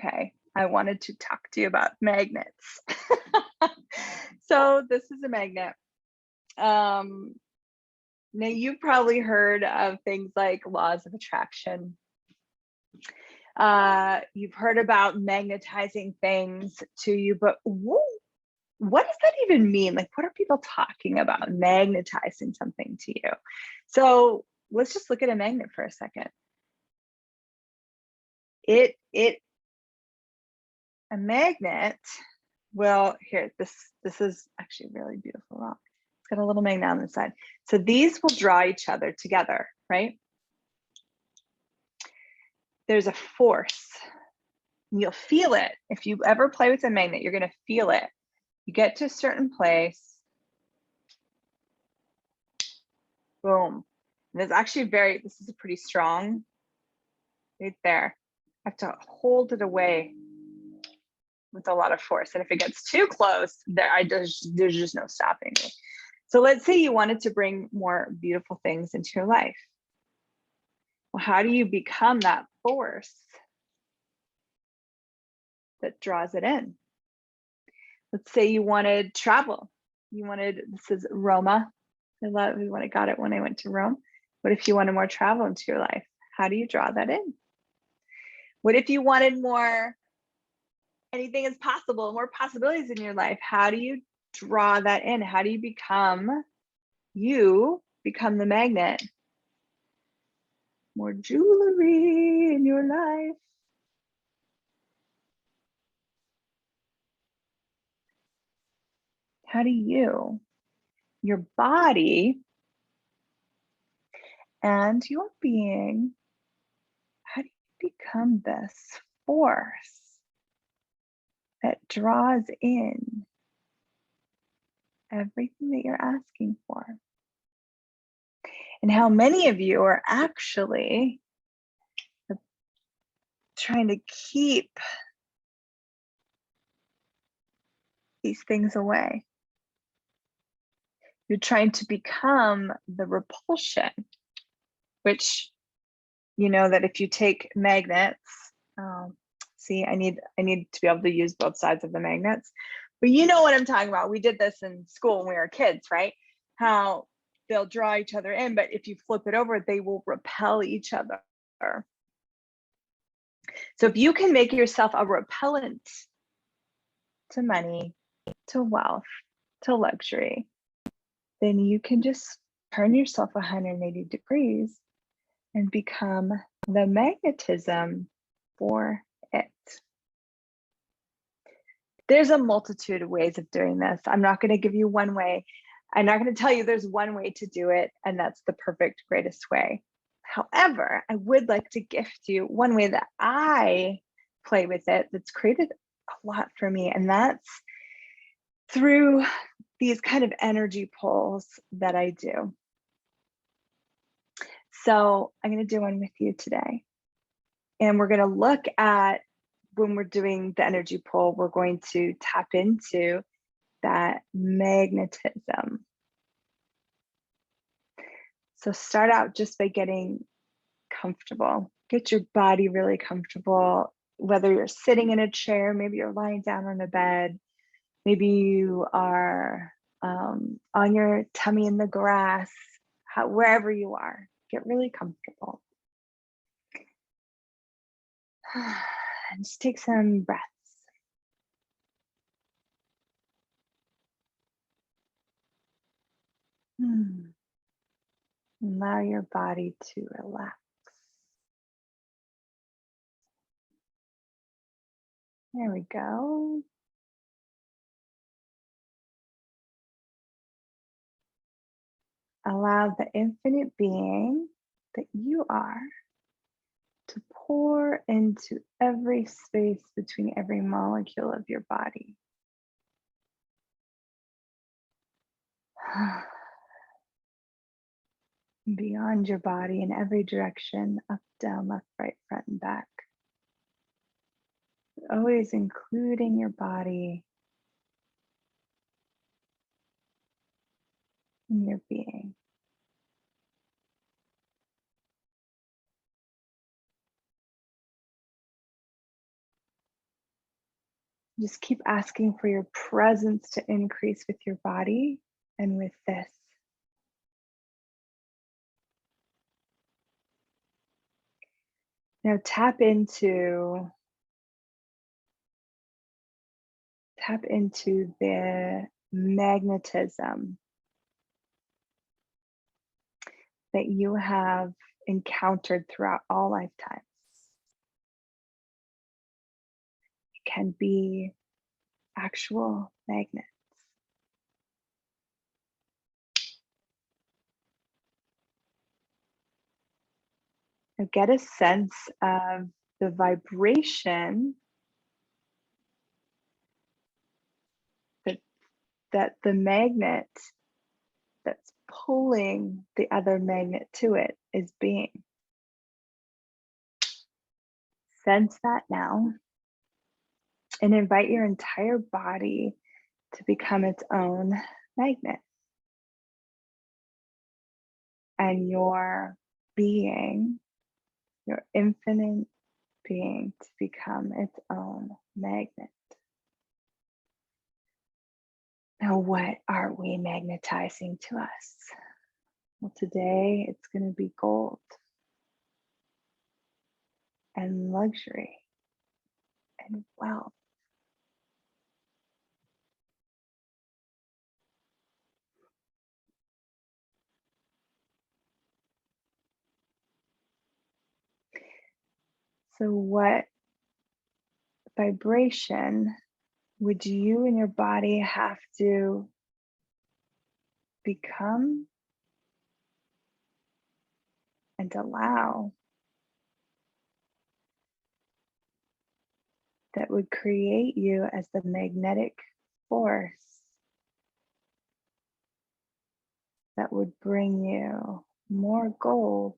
Okay, I wanted to talk to you about magnets. So this is a magnet. Um, Now you've probably heard of things like laws of attraction. You've heard about magnetizing things to you, but what does that even mean? Like, what are people talking about magnetizing something to you? So let's just look at a magnet for a second. A magnet, well, here, this is actually a really beautiful rock. It's got a little magnet on the side. So these will draw each other together, right? There's a force. You'll feel it. If you ever play with a magnet, you're going to feel it. You get to a certain place, boom. And it's actually this is a pretty strong, right there. I have to hold it away with a lot of force. And if it gets too close, there's just no stopping me. So let's say you wanted to bring more beautiful things into your life. Well, how do you become that force that draws it in? Let's say you wanted travel. This is Roma. I got it when I went to Rome. What if you wanted more travel into your life? How do you draw that in? What if you wanted more, anything is possible, more possibilities in your life? How do you draw that in? How do you become the magnet? More jewelry in your life. How do your body and your being, how do you become this force that draws in everything that you're asking for? And how many of you are actually trying to keep these things away? You're trying to become the repulsion, which, you know, that if you take magnets, see, I need to be able to use both sides of the magnets, but you know what I'm talking about. We did this in school when we were kids, right? How they'll draw each other in, but if you flip it over, they will repel each other. So if you can make yourself a repellent to money, to wealth, to luxury, then you can just turn yourself 180 degrees and become the magnetism for it. There's a multitude of ways of doing this. I'm not going to give you one way. I'm not going to tell you there's one way to do it, and that's the perfect, greatest way. However, I would like to gift you one way that I play with it that's created a lot for me, and that's through these kind of energy pulls that I do. So I'm going to do one with you today. And we're going to look at, when we're doing the energy pull, we're going to tap into that magnetism. So start out just by getting comfortable. Get your body really comfortable, whether you're sitting in a chair, maybe you're lying down on a bed, maybe you are on your tummy in the grass, wherever you are, get really comfortable. And just take some breaths. Allow your body to relax. There we go. Allow the infinite being that you are to pour into every space between every molecule of your body. Beyond your body in every direction, up, down, left, right, front, and back. Always including your body in your being. Just keep asking for your presence to increase with your body and with this. Now tap into the magnetism that you have encountered throughout all lifetimes. It can be actual magnets. Now get a sense of the vibration that the magnet that's pulling the other magnet to it is being. Sense that now and invite your entire body to become its own magnet. And your being, your infinite being, to become its own magnet. Now, what are we magnetizing to us? Well, today it's going to be gold and luxury and wealth. So what vibration would you and your body have to become and allow that would create you as the magnetic force that would bring you more gold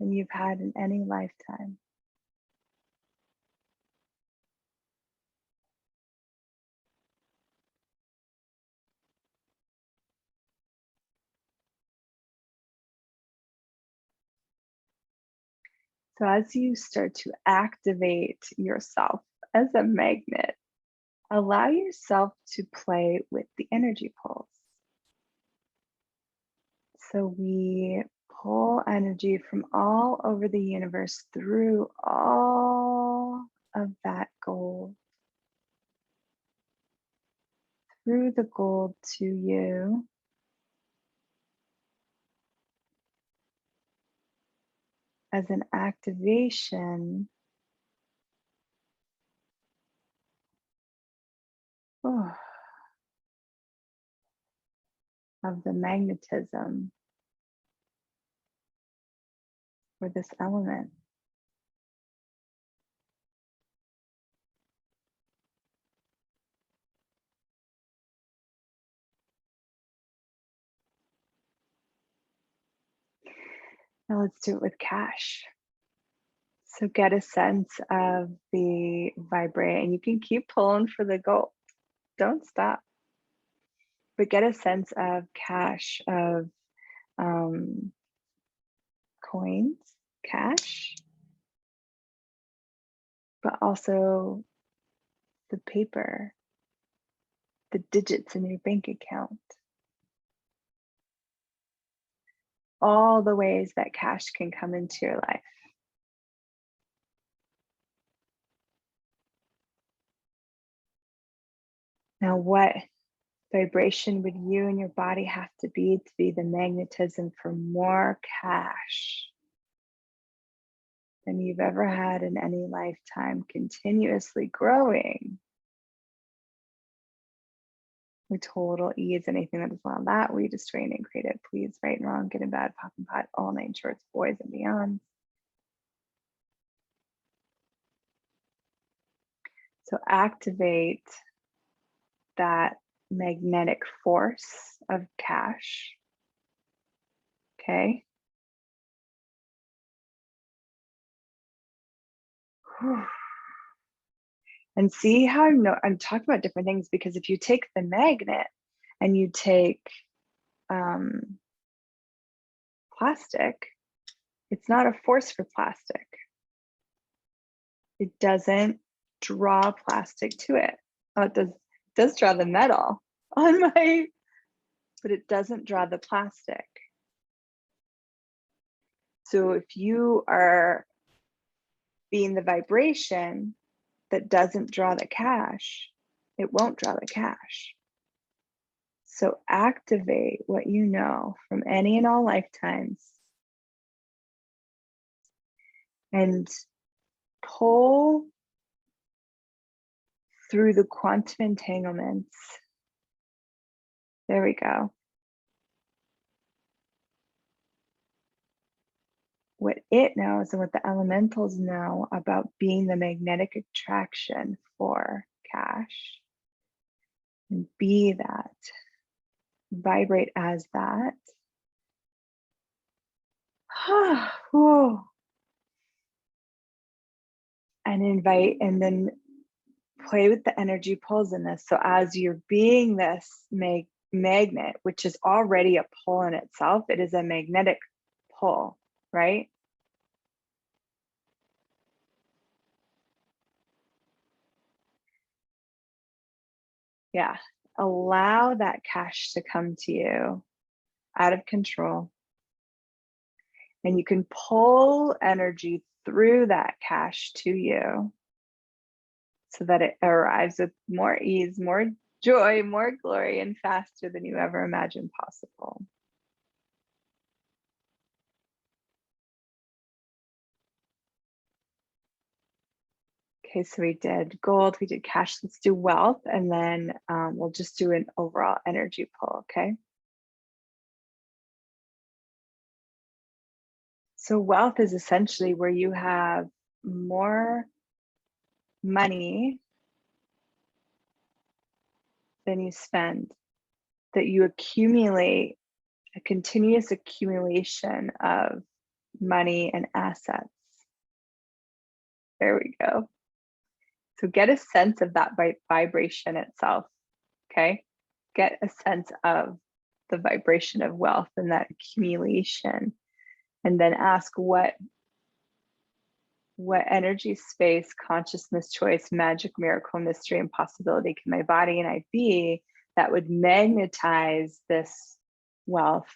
than you've had in any lifetime? So as you start to activate yourself as a magnet, allow yourself to play with the energy pulse. So we pull energy from all over the universe through all of that gold, through the gold to you. As an activation of the magnetism for this element. Now let's do it with cash. So get a sense of the vibrate, and you can keep pulling for the gold. Don't stop. But get a sense of cash, of coins, cash, but also the paper, the digits in your bank account. All the ways that cash can come into your life. Now, what vibration would you and your body have to be the magnetism for more cash than you've ever had in any lifetime, continuously growing with total ease? Anything that is not that, we just train and create it. Please, right and wrong, good and bad, pop and pot, all 9 shorts, boys and beyond. So activate that magnetic force of cash. Okay. And see how I'm talking about different things, because if you take the magnet and you take plastic, it's not a force for plastic. It doesn't draw plastic to it. Oh, it does draw the metal on my, but it doesn't draw the plastic. So if you are being the vibration that doesn't draw the cash, it won't draw the cash. So activate what you know from any and all lifetimes and pull through the quantum entanglements. There we go. What it knows and what the elementals know about being the magnetic attraction for cash. And be that. Vibrate as that. And invite, and then play with the energy pulls in this. So as you're being this magnet, which is already a pull in itself, it is a magnetic pull, right? Yeah. Allow that cash to come to you out of control. And you can pull energy through that cash to you so that it arrives with more ease, more joy, more glory, and faster than you ever imagined possible. Okay, so we did gold, we did cash, let's do wealth, and then we'll just do an overall energy pull, okay? So wealth is essentially where you have more money than you spend, that you accumulate, a continuous accumulation of money and assets. There we go. So get a sense of that vibration itself, okay? Get a sense of the vibration of wealth and that accumulation. And then ask what energy, space, consciousness, choice, magic, miracle, mystery, and possibility can my body and I be that would magnetize this wealth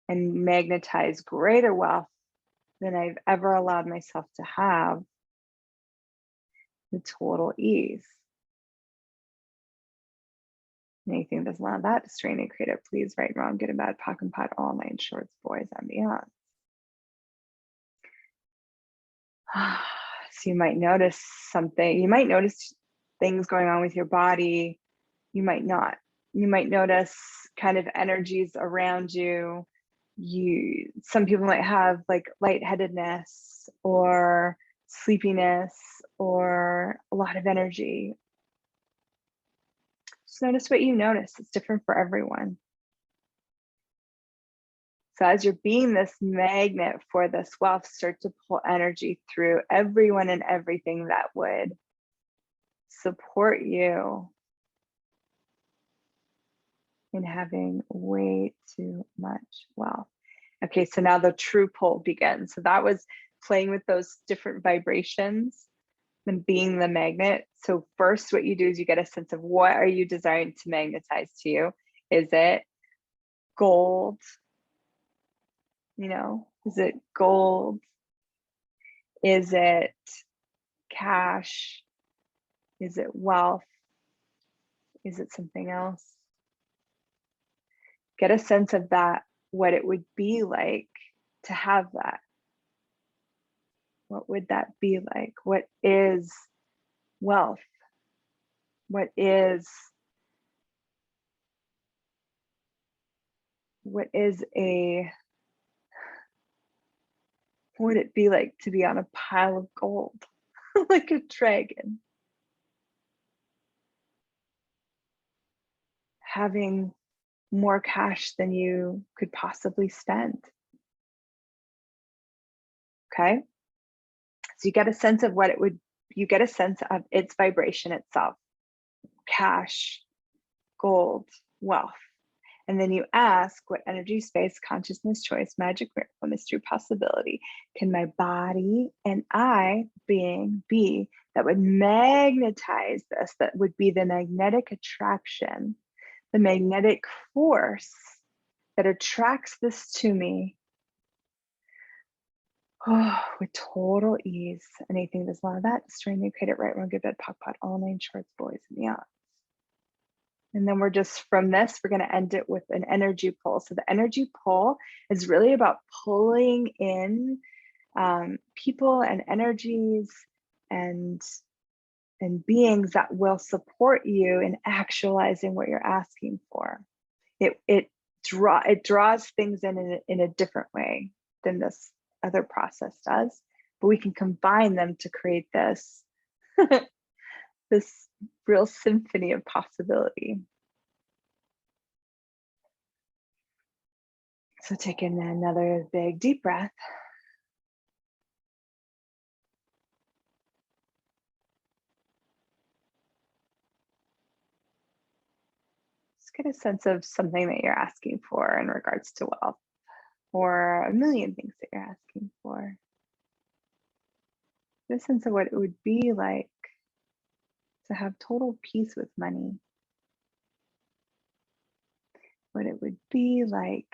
and magnetize greater wealth than I've ever allowed myself to have with total ease. Anything that's not that strain and creative, please, right, wrong, good and bad, pock and pot, all nine shorts, boys, and beyond. So you might notice something, you might notice things going on with your body, you might not. You might notice kind of energies around you. Some people might have like lightheadedness or sleepiness or a lot of energy. Just notice what you notice. It's different for everyone. So as you're being this magnet for this wealth, start to pull energy through everyone and everything that would support you in having way too much wealth. Okay, so now the true pull begins. So that was playing with those different vibrations and being the magnet. So first what you do is you get a sense of what are you desiring to magnetize to you? Is it gold? You know, is it gold? Is it cash? Is it wealth? Is it something else? Get a sense of that, what it would be like to have that. What would that be like? What is wealth? What is what would it be like to be on a pile of gold like a dragon? Having more cash than you could possibly spend. Okay. So you get a sense of what it would, you get a sense of its vibration itself. Cash, gold, wealth. And then you ask what energy, space, consciousness, choice, magic, miracle, mystery, possibility can my body and I being be that would magnetize this, that would be the magnetic attraction, the magnetic force that attracts this to me. Oh, with total ease. Anything that's not that, strain, new, kid, it right, wrong, good, bad, pock, pot, all nine shorts, boys, and yeah. And then we're just, from this, we're going to end it with an energy pull. So the energy pull is really about pulling in people and energies and beings that will support you in actualizing what you're asking for. It draws things in a different way than this other process does, but we can combine them to create this this real symphony of possibility. So take in another big deep breath. Just get a sense of something that you're asking for in regards to wealth, or a million things that you're asking for. Get a sense of what it would be like to have total peace with money. What it would be like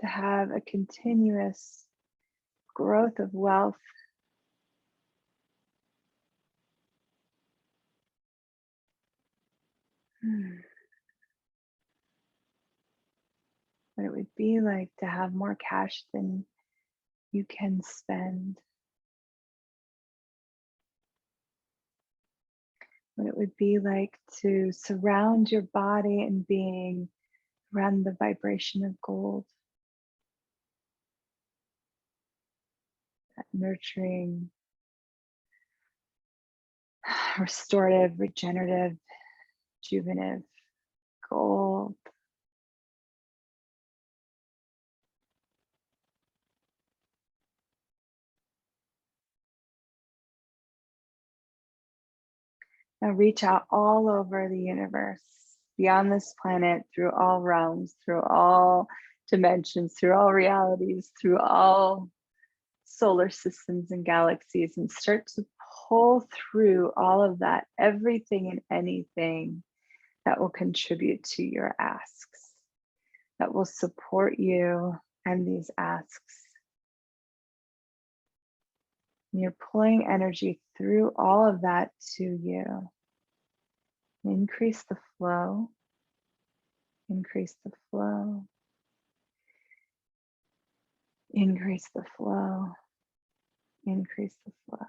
to have a continuous growth of wealth. What it would be like to have more cash than you can spend. What it would be like to surround your body and being around the vibration of gold. That nurturing, restorative, regenerative, rejuvenative gold. Now reach out all over the universe, beyond this planet, through all realms, through all dimensions, through all realities, through all solar systems and galaxies, and start to pull through all of that, everything and anything that will contribute to your asks, that will support you and these asks. And you're pulling energy through all of that to you. Increase the flow, increase the flow, increase the flow, increase the flow.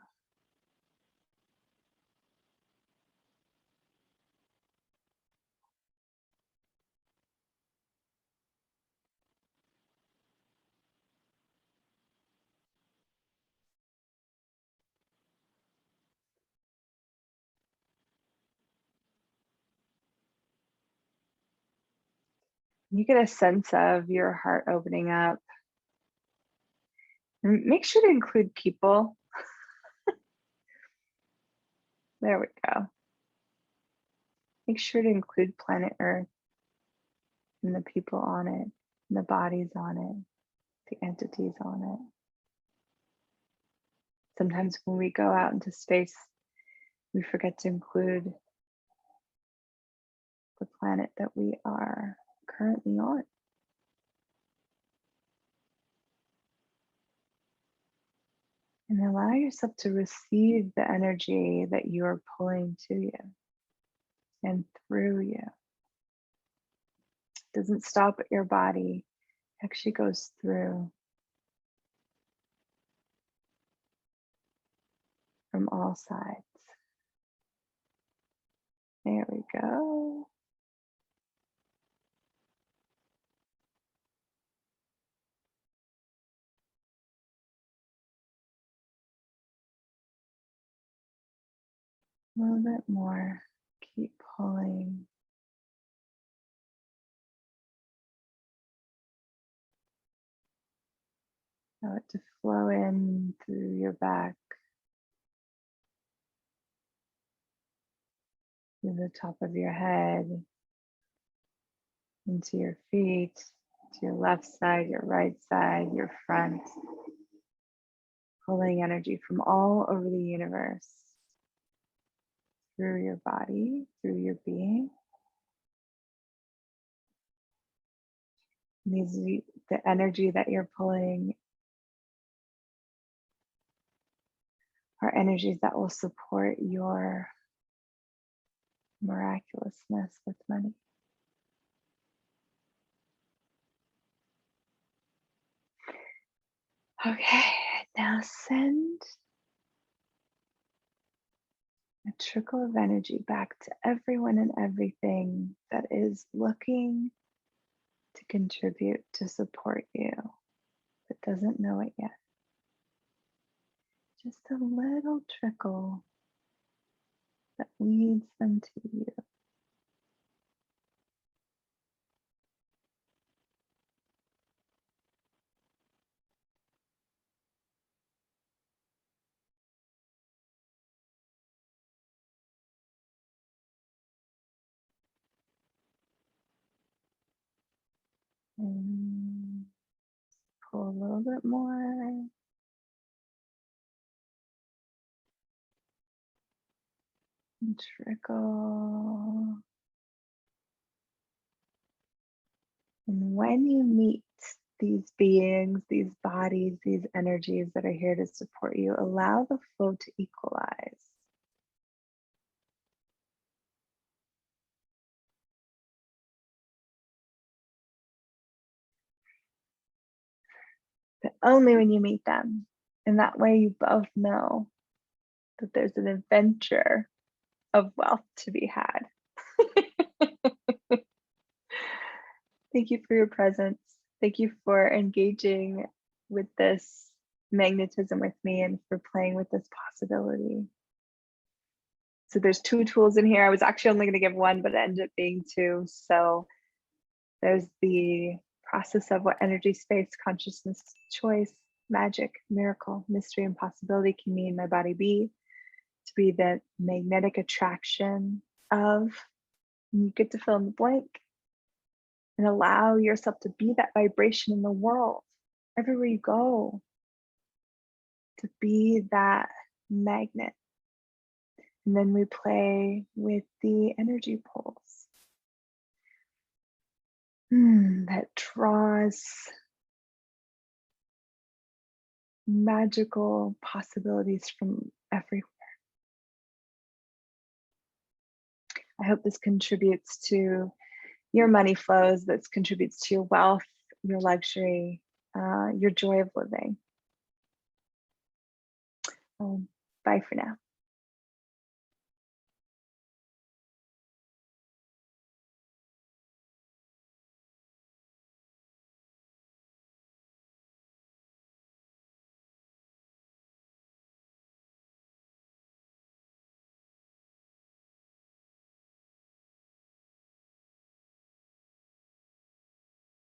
You get a sense of your heart opening up. And make sure to include people. There we go. Make sure to include planet Earth and the people on it, and the bodies on it, the entities on it. Sometimes when we go out into space, we forget to include the planet that we are currently on. And allow yourself to receive the energy that you are pulling to you and through you. It doesn't stop at your body, it actually goes through from all sides. There we go. A little bit more. Keep pulling. Allow it to flow in through your back, through the top of your head, into your feet, to your left side, your right side, your front. Pulling energy from all over the universe. through your body, through your being. And the energy that you're pulling are energies that will support your miraculousness with money. Okay, now send a trickle of energy back to everyone and everything that is looking to contribute, to support you, but doesn't know it yet. Just a little trickle that leads them to you. And pull a little bit more. And trickle. And when you meet these beings, these bodies, these energies that are here to support you, allow the flow to equalize. But only when you meet them. And that way you both know that there's an adventure of wealth to be had. Thank you for your presence. Thank you for engaging with this magnetism with me and for playing with this possibility. So there's 2 tools in here. I was actually only going to give one, but it ended up being 2. So there's the process of what energy, space, consciousness, choice, magic, miracle, mystery, and possibility can mean my body be, to be the magnetic attraction of, and you get to fill in the blank and allow yourself to be that vibration in the world, everywhere you go, to be that magnet. And then we play with the energy pulse that draws magical possibilities from everywhere. I hope this contributes to your money flows, this contributes to your wealth, your luxury, your joy of living. Bye for now.